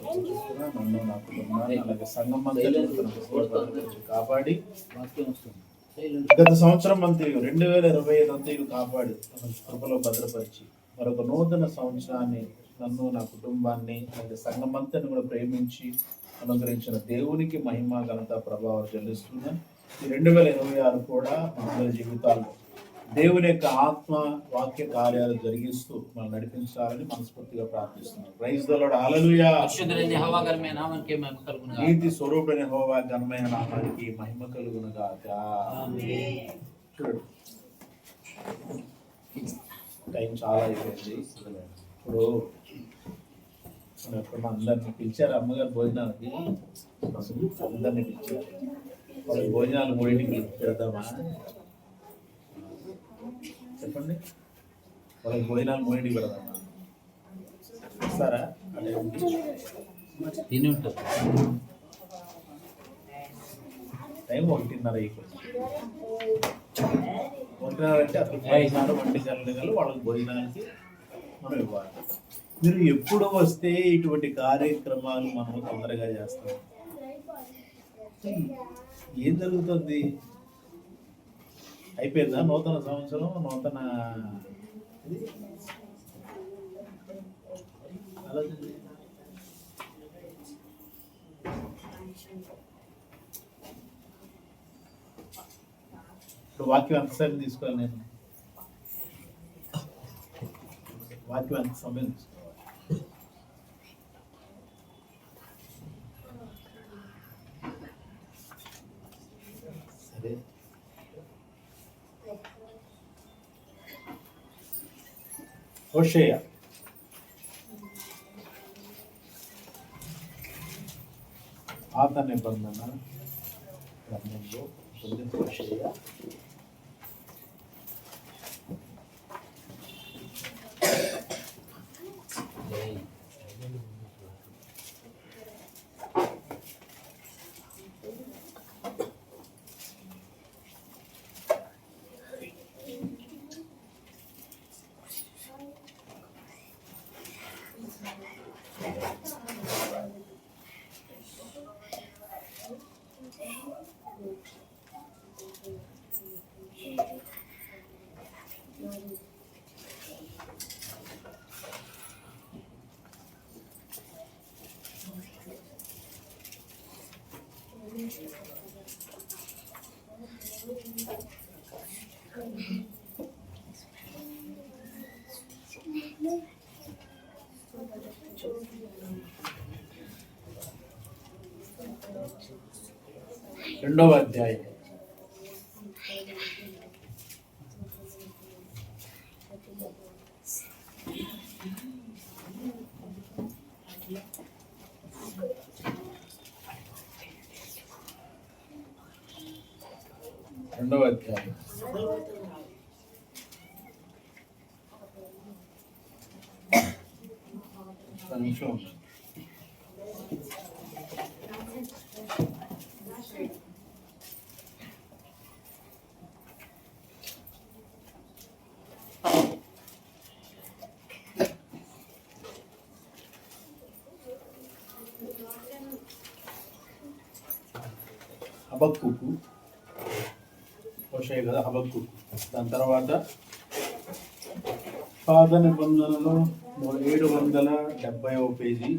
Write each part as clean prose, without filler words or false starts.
నన్ను నా కుటుంబాన్ని అలాగే సంఘం కాపాడి గత సంవత్సరం అంతయు 2025 అంతయు కాపాడి కృపలో భద్రపరిచి మరొక నూతన సంవత్సరాన్ని నన్ను నా కుటుంబాన్ని అలాగే సంఘం అంతని కూడా ప్రేమించి అనుగ్రహించిన దేవునికి మహిమ ఘనత ప్రభావం చెల్లిస్తున్నాను. ఈ 2026 కూడా మనందరి జీవితాల్లో దేవుని యొక్క ఆత్మ వాక్య కార్యాలు జరిగిస్తూ మనం నడిపించాలని మనస్ఫూర్తిగా ప్రార్థిస్తున్నాం. Praise the Lord. హల్లెలూయా. నీతి స్వరూపుడైన యెహోవా ఘనమైన నామానికి మహిమ కలుగును గాక. టైం చాలా అయిపోయింది. ఇప్పుడు అందరిని పిలిచారు అమ్మగారు భోజనాలకి, అందరినీ పిలిచారు. వాళ్ళకి భోజనాలు 3కి పెడదామా చెప్పండి? వాళ్ళకి భోజనాలు 3కి పెడదామా? ఇస్తారా? అదే తిని ఉంటుంది. టైం 1:30 అయిపోయింది. 1:30 అంటే అసలు 10 గంటలు వాళ్ళకి భోజనానికి మనం ఇవ్వాలి. మీరు ఎప్పుడు వస్తే ఇటువంటి కార్యక్రమాలు మనం తొందరగా చేస్తాం. ఏం జరుగుతుంది? అయిపోయిందా నూతన సంవత్సరం? నూతన ఇప్పుడు వాక్యం ఎంతసేపు తీసుకోవాలి? నేను వాక్యం ఎంత సమయం తీసుకోవాలి? సరే, హోషేయ పాత నిబంధన గ్రంథంలో హోషేయ రెండవ అధ్యాయం. నిమిషం హబక్కూకు, హోషేయ కదా హబక్కూకు. దాని తర్వాత పాత నిబంధనలో 770వ పేజీ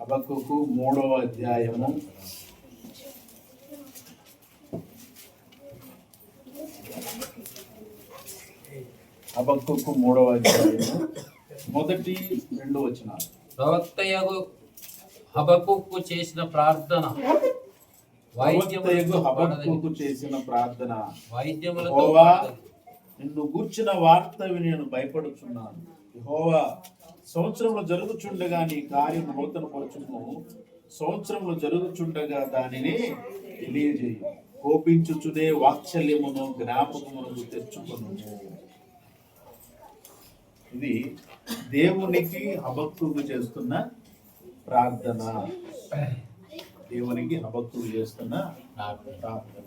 హబక్కూకు 3వ అధ్యాయము. హబక్కూకు 3వ అధ్యాయము 1-2 వచనాలు. ప్రవక్తయగు హబక్కూకు చేసిన ప్రార్థన, హబక్కూకు చేసిన ప్రార్థన. యెహోవా, నిన్ను గూర్చిన వార్త విని నేను భయపడుచున్నాను. యెహోవా, సంవత్సరంలో జరుగుచుండగా నీ కార్యం నూతన పరచుము. సంవత్సరంలో జరుగుచుండగా దానిని తెలియజేయు. కోపించుచునే వాత్సల్యమును జ్ఞాపకమును తెచ్చుకొను. ఇది దేవునికి హబక్కూకు చేస్తున్న ప్రార్థన. దేవునికి హబక్కూకు చేస్తున్న ప్రార్థన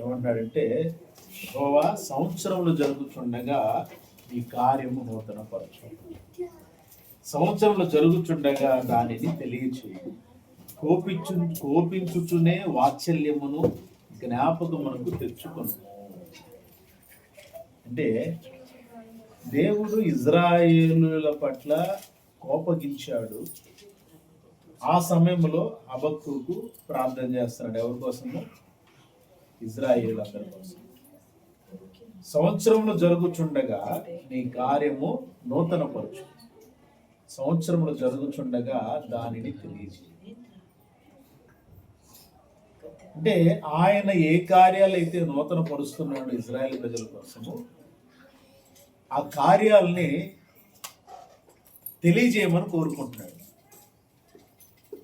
ఏమంటాడంటే, యెహోవా, సంవత్సరంలో జరుగుతుండగా ఈ కార్యము నూతన పరచు. సంవత్సరంలో జరుగుచుండగా దానిని తెలియచేయు. కోపించుచునే వాత్సల్యమును జ్ఞాపకమునకు తెచ్చుకొను. అంటే దేవుడు ఇజ్రాయేలుల పట్ల కోపగించాడు. ఆ సమయంలో హబక్కూకు ప్రార్థన చేస్తున్నాడు. ఎవరి కోసము? ఇజ్రాయేలు అందరి కోసం. సంవత్సరంలో జరుగుచుండగా నీ కార్యము నూతన పరచు. సంవత్సరంలో జరుగుచుండగా దానిని తెలియజేయి. అంటే ఆయన ఏ కార్యాలైతే నూతన పరుస్తున్నాడు ఇజ్రాయేల్ ప్రజల కోసము, ఆ కార్యాలని తెలియజేయమని కోరుకుంటున్నాడు.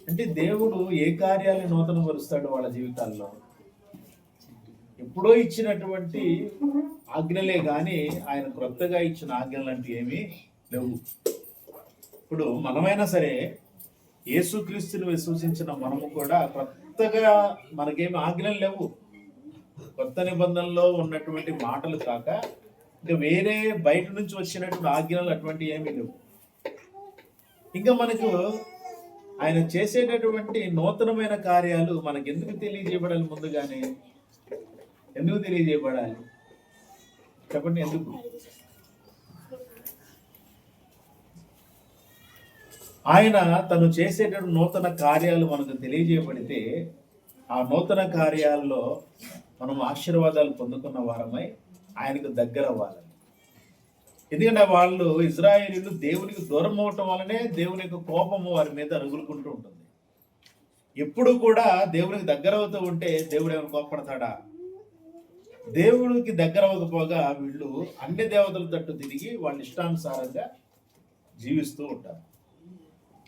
అంటే దేవుడు ఏ కార్యాలను నూతన పరుస్తాడు వాళ్ళ జీవితాల్లో? ఎప్పుడో ఇచ్చినటువంటి ఆజ్ఞలే కానీ ఆయన క్రొత్తగా ఇచ్చిన ఆజ్ఞలు అంటే ఏమీ లేవు. ఇప్పుడు మనమైనా సరే యేసుక్రీస్తుని విశ్వసించిన మనము కూడా కొత్తగా మనకేమి ఆజ్ఞలు లేవు. కొత్త నిబంధనలో ఉన్నటువంటి మాటలు కాక ఇంకా వేరే బయట నుంచి వచ్చినటువంటి ఆజ్ఞలు అటువంటి ఏమీ లేవు. ఇంకా మనకు ఆయన చేసేటటువంటి నూతనమైన కార్యాలు మనకు ఎందుకు తెలియజేయబడాలి? ముందుగానే ఎందుకు తెలియజేయబడాలి చెప్పండి? ఎందుకు? ఆయన తను చేసేటటువంటి నూతన కార్యాలు మనకు తెలియజేయబడితే ఆ నూతన కార్యాల్లో మనం ఆశీర్వాదాలు పొందుకున్న వారమై ఆయనకు దగ్గర అవ్వాలి. ఎందుకంటే వాళ్ళు ఇజ్రాయేలీలు దేవునికి దూరం అవటం వల్లనే దేవుని యొక్క కోపము వారి మీద రగులుకుంటూ ఉంటుంది. ఎప్పుడు కూడా దేవునికి దగ్గర అవుతూ ఉంటే దేవుడు ఏమైనా కోపడతాడా? దేవుడికి దగ్గర అవ్వకపోగా వీళ్ళు అన్ని దేవతల తట్టు తిరిగి వాళ్ళ ఇష్టానుసారంగా జీవిస్తూ ఉంటారు.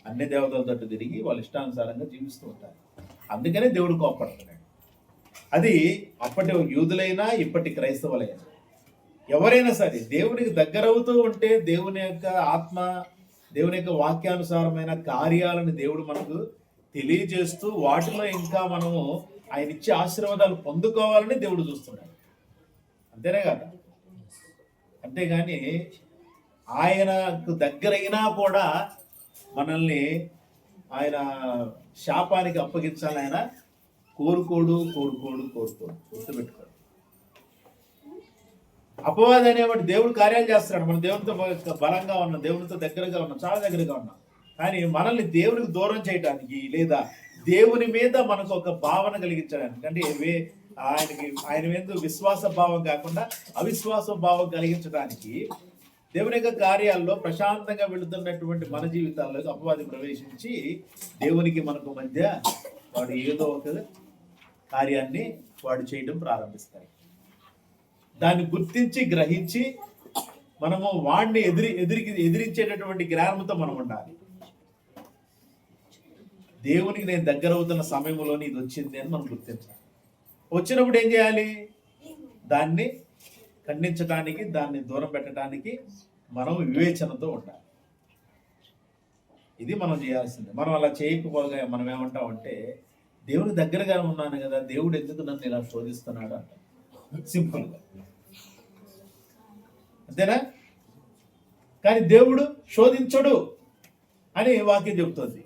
అన్ని దేవతల తట్టు తిరిగి వాళ్ళ ఇష్టానుసారంగా జీవిస్తూ ఉంటారు. అందుకనే దేవుడు కోపడుతున్నాడు. అది అప్పటి యూదులైనా ఇప్పటి క్రైస్తవులైనా ఎవరైనా సరే దేవునికి దగ్గర అవుతూ ఉంటే దేవుని యొక్క ఆత్మ, దేవుని యొక్క వాక్యానుసారమైన కార్యాలను దేవుడు మనకు తెలియజేస్తూ వాటిలో ఇంకా మనము ఆయన ఇచ్చే ఆశీర్వాదాలు పొందుకోవాలని దేవుడు చూస్తున్నాడు. అంతేనే కదా? అంతేగాని ఆయనకు దగ్గరైనా కూడా మనల్ని ఆయన శాపానికి అప్పగించాలని ఆయన కోరుకోడు. గుర్తుపెట్టుకోడు. అపవాది అనేవాడు దేవుడు కార్యాలు చేస్తున్నాడు. మనం దేవునితో బలంగా ఉన్నాం, దేవునితో దగ్గరగా ఉన్నాం, చాలా దగ్గరగా ఉన్నాం. కానీ మనల్ని దేవునికి దూరం చేయడానికి లేదా దేవుని మీద మనకు ఒక భావన కలిగించడానికి, అంటే ఆయన మీద విశ్వాస భావం కాకుండా అవిశ్వాస భావం కలిగించడానికి దేవుని యొక్క కార్యాల్లో ప్రశాంతంగా వెళుతున్నటువంటి మన జీవితాల్లోకి అపవాది ప్రవేశించి దేవునికి మనకు మధ్య వాడు ఏదో ఒక కార్యాన్ని వాడు చేయడం ప్రారంభిస్తాడు. దాన్ని గుర్తించి గ్రహించి మనము వాడిని ఎదిరించేటటువంటి జ్ఞానంతో మనం ఉండాలి. దేవునికి నేను దగ్గర అవుతున్న సమయంలోనే ఇది వచ్చింది అని మనం గుర్తించాలి. వచ్చినప్పుడు ఏం చేయాలి? దాన్ని ఖండించడానికి, దాన్ని దూరం పెట్టడానికి మనం వివేచనతో ఉండాలి. ఇది మనం చేయాల్సింది. మనం అలా చేయకపోగా మనం ఏమంటామంటే దేవుని దగ్గరగా ఉన్నాను కదా, దేవుడు ఎందుకు నన్ను ఇలా శోధిస్తున్నాడు అంట. సింపుల్గా అంతేనా? కానీ దేవుడు శోధించడు అని వాక్యం చెబుతుంది.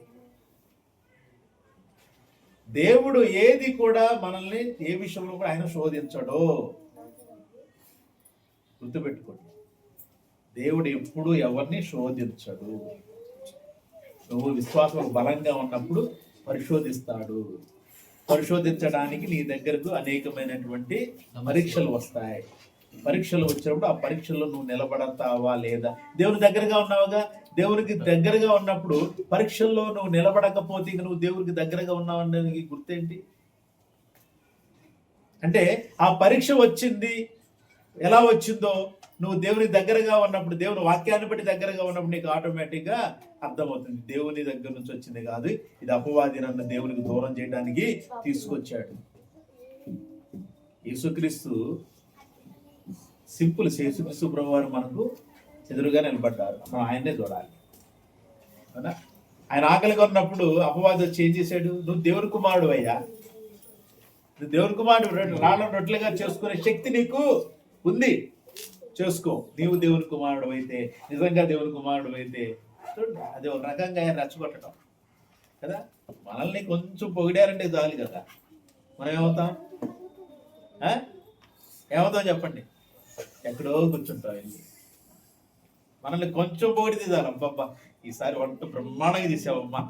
దేవుడు ఏది కూడా మనల్ని ఏ విషయంలో కూడా ఆయన శోధించడు. గుర్తుపెట్టుకోండి, దేవుడు ఎప్పుడు ఎవరిని శోధించడు. నువ్వు విశ్వాసం బలంగా ఉన్నప్పుడు పరిశోధిస్తాడు. పరిశోధించడానికి నీ దగ్గరకు అనేకమైనటువంటి పరీక్షలు వస్తాయి. పరీక్షలు వచ్చినప్పుడు ఆ పరీక్షల్లో నువ్వు నిలబడతావా లేదా? దేవుని దగ్గరగా ఉన్నావుగా. దేవునికి దగ్గరగా ఉన్నప్పుడు పరీక్షల్లో నువ్వు నిలబడకపోతే ఇంక నువ్వు దేవునికి దగ్గరగా ఉన్నావు అనేది గుర్తేంటి? అంటే ఆ పరీక్ష వచ్చింది, ఎలా వచ్చిందో నువ్వు దేవుని దగ్గరగా ఉన్నప్పుడు, దేవుని వాక్యాన్ని బట్టి దగ్గరగా ఉన్నప్పుడు నీకు ఆటోమేటిక్గా అర్థమవుతుంది దేవుని దగ్గర నుంచి వచ్చింది కాదు, ఇది అపవాది నన్ను దేవునికి దూరం చేయడానికి తీసుకొచ్చాడు. యేసుక్రీస్తు సింపుల్. యేసుక్రీస్తు ప్రభువారు మనకు ఎదురుగా నిలబడ్డారు, మనం ఆయన్నే చూడాలి. అవునా? ఆయన ఆకలిగా ఉన్నప్పుడు అపవాది వచ్చి ఏం చేశాడు? నువ్వు దేవుని కుమారుడు అయ్యా, నువ్వు దేవుని కుమారుడు, రాళ్ళ రొట్టెలుగా చేసుకునే శక్తి నీకు ఉంది, చేసుకో. నీవు దేవుని కుమారుడు అయితే, నిజంగా దేవుని కుమారుడు అయితే చూడండి, అది ఒక రకంగా ఆయన రెచ్చగొట్టడం కదా. మనల్ని కొంచెం పొగిడారంటే చాలు కదా, మనం ఏమవుతాం? ఏమవుతాం చెప్పండి? ఎక్కడో కూర్చుంటాం వెళ్ళి. మనల్ని కొంచెం పొగిడితే చాలు, అబ్బబ్బా ఈసారి వంట బ్రహ్మాండంగా తీసావమ్మా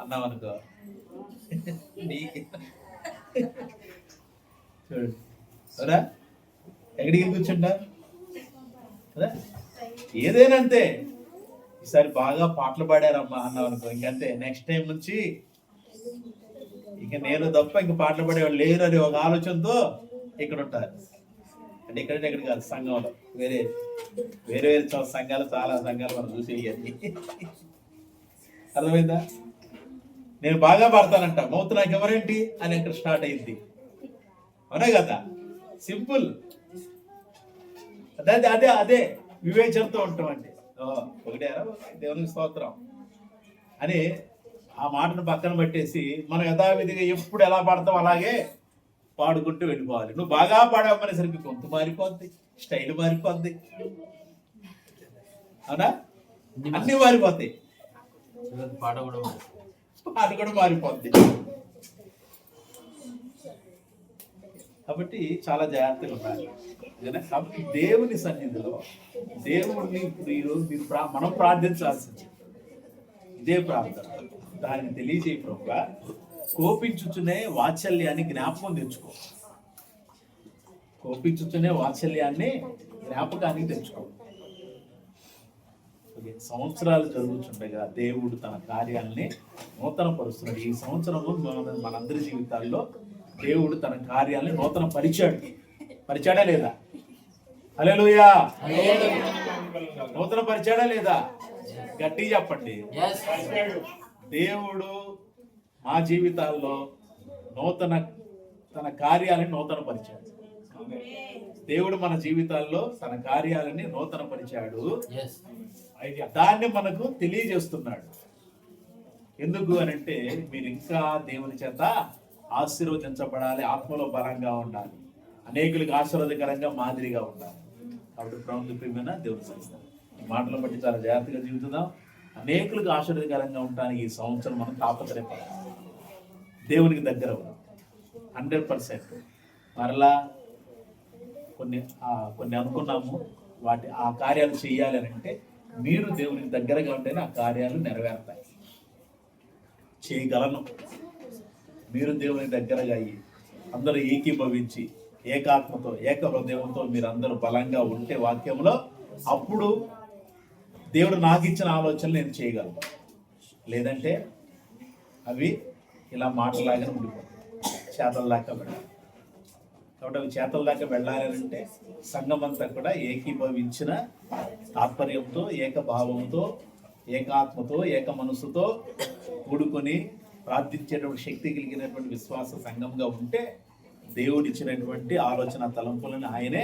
అన్నాం అనుకో, నీకు చూడు సరే ఎక్కడికి కూర్చుంటా కదా. ఏదైనా అంతే, ఈసారి బాగా పాటలు పాడారమ్మా అన్నాం అనుకో, ఇంకంతే. నెక్స్ట్ టైం నుంచి ఇక నేను తప్ప ఇంక పాటలు పాడేవాళ్ళు లేరు అని ఒక ఆలోచనతో ఇక్కడ ఉంటారు. అంటే ఇక్కడ కాదు, సంఘంలో వేరే వేరే వేరే సంఘాలు, చాలా సంఘాలు మనం చూసేయాలి. అర్థమైందా? నేను బాగా పాడతానంట, మౌత్ నాకు ఎవరేంటి అని ఇక్కడ స్టార్ట్ అయింది. అవునా కదా? సింపుల్. అదే అదే అదే వివేచనతో ఉంటాం. అంటే ఒకటేరా దేవునికి స్తోత్రం అని ఆ మాటను పక్కన పెట్టేసి మనం యథావిధిగా ఎప్పుడు ఎలా పాడతాం అలాగే పాడుకుంటూ వెళ్ళిపోవాలి. నువ్వు బాగా పాడవనేసరికి గొంతు మారిపోద్ది, స్టైల్ మారిపోద్ది. అవునా? అన్ని మారిపోతాయి, పాట కూడా మారిపోద్ది. కాబట్టి చాలా జాగ్రత్తగా ఉండాలి. కాబట్టి దేవుని సన్నిధిలో దేవుడిని ఇప్పుడు ఈరోజు మనం ప్రార్థించాల్సింది ఇదే ప్రార్థన. దాన్ని తెలియజేయ ప్రభువా, కోపించుచునే వాత్సల్యాన్ని జ్ఞాపకం తెచ్చుకో. కోపించుచునే వాత్సల్యాన్ని జ్ఞాపకానికి తెచ్చుకో. సంవత్సరాలు జరుగుతుండగా దేవుడు తన కార్యాలని నూతన పరుస్తున్నాడు. ఈ సంవత్సరము మనందరి జీవితాల్లో దేవుడు తన కార్యాలని నూతన పరిచాడా లేదా? హల్లెలూయా. నూతన పరిచాడా లేదా? గట్టిగా చెప్పండి. దేవుడు మా జీవితాల్లో తన కార్యాలని నూతన పరిచాడు. దేవుడు మన జీవితాల్లో తన కార్యాలని నూతన పరిచాడు. దాన్ని మనకు తెలియజేస్తున్నాడు. ఎందుకు అనంటే మీరు ఇంకా దేవుని చేత ఆశీర్వదించబడాలి, ఆత్మలో బలంగా ఉండాలి, అనేకులకు ఆశీర్వాదకరంగా మాదిరిగా ఉండాలి. కాబట్టి ప్రియమైన దేవుని సంస్థ ఈ మాటలను బట్టి చాలా జాగ్రత్తగా జీవిద్దాం. అనేకులకు ఆశీర్వాదకరంగా ఉండడానికి ఈ సంవత్సరం మనం తాపత్రయపడాలి. దేవునికి దగ్గర 100%. మరలా కొన్ని అనుకున్నాము, ఆ కార్యాలు చేయాలి అని అంటే మీరు దేవునికి దగ్గరగా ఉంటేనే ఆ కార్యాలు నెరవేరుతాయి. చేయగలను. మీరు దేవునికి దగ్గరగా అయ్యి అందరూ ఏకీభవించి ఏకాత్మతో ఏక హృదయంతో మీరు అందరూ బలంగా ఉంటే వాక్యంలో, అప్పుడు దేవుడు నాకు ఇచ్చిన ఆలోచనలు నేను చేయగలను. లేదంటే అవి ఇలా మాటలాగానే ఉండిపోతాయి, చేతల దాకా వెళ్ళాలి. కాబట్టి అవి చేతల దాకా వెళ్ళాలి అంటే సంఘం అంతా కూడా ఏకీభవించిన తాత్పర్యంతో, ఏకభావంతో, ఏకాత్మతో, ఏక మనసుతో కూడుకొని ప్రార్థించేటువంటి శక్తి కలిగినటువంటి విశ్వాస సంఘంగా ఉంటే దేవుడిచ్చినటువంటి ఆలోచన తలంపులను ఆయనే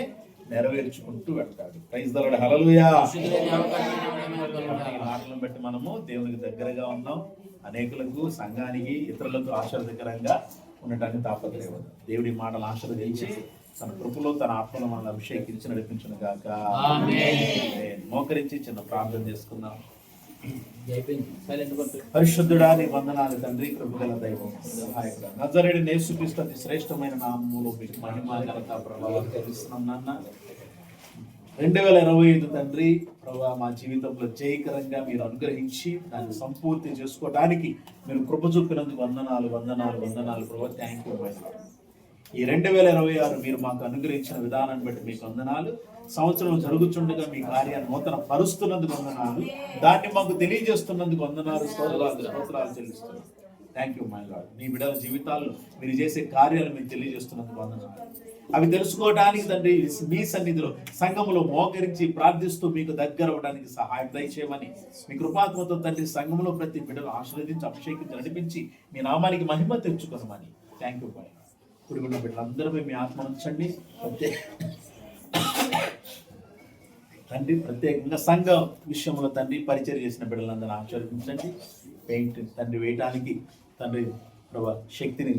నెరవేర్చుకుంటూ వెళ్తాడు. Praise the Lord. హల్లెలూయా. ఈ మాటలను బట్టి మనము దేవునికి దగ్గరగా ఉన్నాం. అనేకులకు, సంఘానికి, ఇతరులకు ఆశీర్వదకరంగా ఉండటానికి తాపత్రయపడదు. దేవుడి మాటలు ఆశీర్వదించి తన కృపలో తన ఆత్మలో మనల్ని అభిషేకించి నడిపించును గాక. మోకరించి చిన్న ప్రార్థన చేసుకుందాం. పరిశుద్ధుడా నీ వందనాలు తండ్రి, కృపగల దైవం, సహాయకుడా, నజరేయుడైన యేసుక్రీస్తు అతి శ్రేష్టమైన నామములో మీకు మహిమ ఘనత ప్రభావం తెలుస్తున్నాం నాన్న. 2025 తండ్రి ప్రభా మా జీవితంలో జయకరంగా మీరు అనుగ్రహించి దాన్ని సంపూర్తి చేసుకోవడానికి మీరు కృప చూపినందుకు వందనాలు ప్రభా. Thank you. ఈ 2026 మీరు మాకు అనుగ్రహించిన విధానాన్ని బట్టి మీకు వందనాలు. సంవత్సరం జరుగుతుండగా మీ కార్యాన్ని నూతన పరుస్తున్నందుకు వందనాలు. దాన్ని మాకు తెలియజేస్తున్నందుకు వందనాలు, స్తోత్రాలు చెల్లిస్తున్నాను. Thank you my Lord. మీ బిడ్డల జీవితాల్లో మీరు చేసే కార్యాలు మీరు తెలియజేస్తున్నందుకు వందనాలు. అవి తెలుసుకోవడానికి తండ్రి మీ సన్నిధిలో సంఘములో మోకరించి ప్రార్థిస్తూ మీకు దగ్గర అవ్వడానికి సహాయం దయచేయమని మీ కృపాత్మతో తండ్రి సంఘంలో ప్రతి బిడ్డలు ఆశీర్వదించి అభిషేకించి నడిపించి మీ నామానికి మహిమ తెచ్చుకోమని. Thank you my Lord. ఇప్పుడు ఉన్న బిడ్డలందరూ మీ ఆత్మ ఉంచండి. తండ్రి ప్రత్యేకంగా సంఘ విషయంలో తండ్రి పరిచయం చేసిన బిడ్డలందరూ ఆశీర్వదించండి. పెయింట్ తండ్రి వేయటానికి తండ్రి ప్రభా శక్తిని,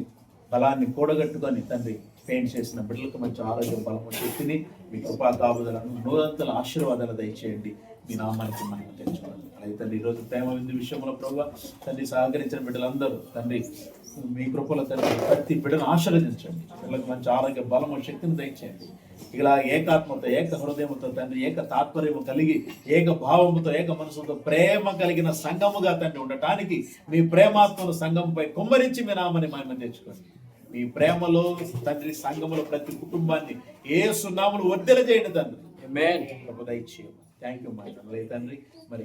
బలాన్ని కూడగట్టుకొని తండ్రి పెయింట్ చేసిన బిడ్డలకు మంచి ఆరోగ్యం, బలము, శక్తిని మీ కృపా కాపుదలను 100 ఆశీర్వాదాలు దయచేయండి. మీ నామానికి మహిమ తెచ్చుకోండి. అయితే తండ్రి ఈరోజు ప్రేమ విందు విషయంలో ప్రభావ తండ్రి సహకరించిన బిడ్డలందరూ తండ్రి మీ కృపలో తండ్రి ప్రతి బిడ్డను ఆశీర్వదించండి. పిల్లలకు మంచి ఆరోగ్య బలము శక్తిని దయచేయండి. ఇలా ఏకాత్మతో ఏక హృదయముతో తండ్రి ఏక తాత్పర్యము కలిగి ఏక భావముతో ఏక మనసుతో ప్రేమ కలిగిన సంఘముగా తండ్రి ఉండటానికి మీ ప్రేమాత్మను సంఘంపై కుమ్మరించి మీ నామని మహిమ తెచ్చుకోండి. మీ ప్రేమలో తండ్రి సంఘములో ప్రతి కుటుంబాన్ని యేసు నామములో వర్ధిల్ల చేయండి తండ్రి. ఆమేన్. దయచేయండి. థ్యాంక్ యూ మా తండ్రి. మరి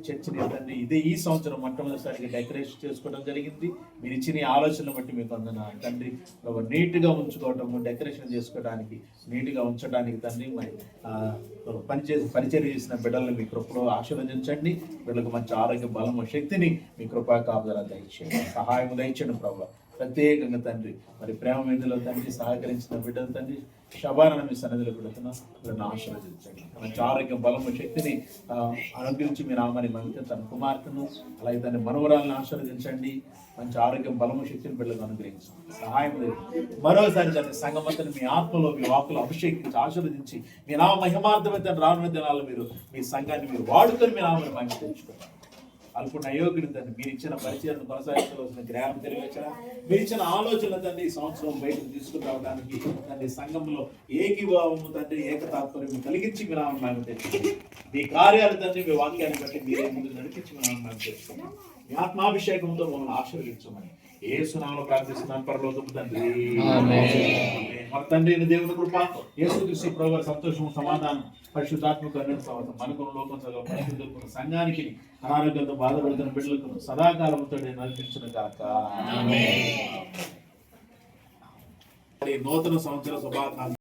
చర్చిని తండ్రి ఇదే ఈ సంవత్సరం మొట్టమొదటిసారిగా డెకరేషన్ చేసుకోవడం జరిగింది. మీరు ఇచ్చిన ఆలోచనలు బట్టి మీకు వందనాలు తండ్రి. నీట్గా ఉంచుకోవటము, డెకరేషన్ చేసుకోవడానికి, నీట్గా ఉంచడానికి తండ్రి మరి పరిచయం చేసిన బిడ్డలను మీ కృపలో ఆశీర్వదించండి. బిడ్డలకు మంచి ఆరోగ్య బలము శక్తిని మీ కృపా కాపుదల దయచేయండి. సహాయం దయచేయండి ప్రభావ. ప్రత్యేకంగా తండ్రి మరి ప్రేమ మీదలో తండ్రి సహకరించిన బిడ్డలు తండ్రి శబాలను మీ సన్నిధిలో పెడుతున్నా వీళ్ళని ఆశీర్వదించండి. మంచి ఆరోగ్యం బలము శక్తిని అనుగ్రహించి మీ నామాన్ని మంచి తన కుమార్తెను అలాగే తన మనవరాలను ఆశీర్వదించండి. మంచి ఆరోగ్యం బలము శక్తిని బిడ్డలకు అనుగ్రహించండి. సహాయం మరోసారి తన సంగమతను మీ ఆత్మలో మీ వాకులు అభిషేకించి ఆశీర్వదించి మీ నామ మహిమార్థమైన తన రానున్న దినాల్లో మీరు మీ సంఘాన్ని మీరు వాడుకొని మీ నామాన్ని మహిమ తెచ్చుకోండి. అనుకున్న అయోగ్యుడు తండ్రి మీరు ఇచ్చిన పరిచయం కొనసాగించవలసిన జ్ఞానం తెలియవచ్చిన మీరు ఇచ్చిన ఆలోచనలు తండ్రి ఈ సంవత్సరం బయటకు తీసుకుని రావడానికి తండ్రి సంఘంలో ఏకీభావము తండ్రి ఏక తాత్పర్యం కలిగించి మీ నామం మేము తెచ్చుకోండి. మీ కార్యాలు తండ్రి మీ వాక్యాన్ని బట్టి మీరే ముందు నడిపించి మీ నామం మేము తెచ్చుకోండి. మీ ఆత్మాభిషేకంతో మమ్మల్ని ఆశీర్వదించమని యేసు నామములో ప్రార్థిస్తున్నాను పరలోకపు తండ్రి. మన తండ్రి అయిన దేవుని కృప యేసుక్రీస్తు ప్రభువు సంతోషం సమాధానం పరిశుద్ధాత్మక మనకు లోకం సగం పరిశుద్ధులకు సంఘానికి అనారోగ్యంతో బాధపడుతున్న బిడ్డలకు సదాకాలంతో నడిపించిన కాక. నూతన సంవత్సర శుభాకాంక్షలు.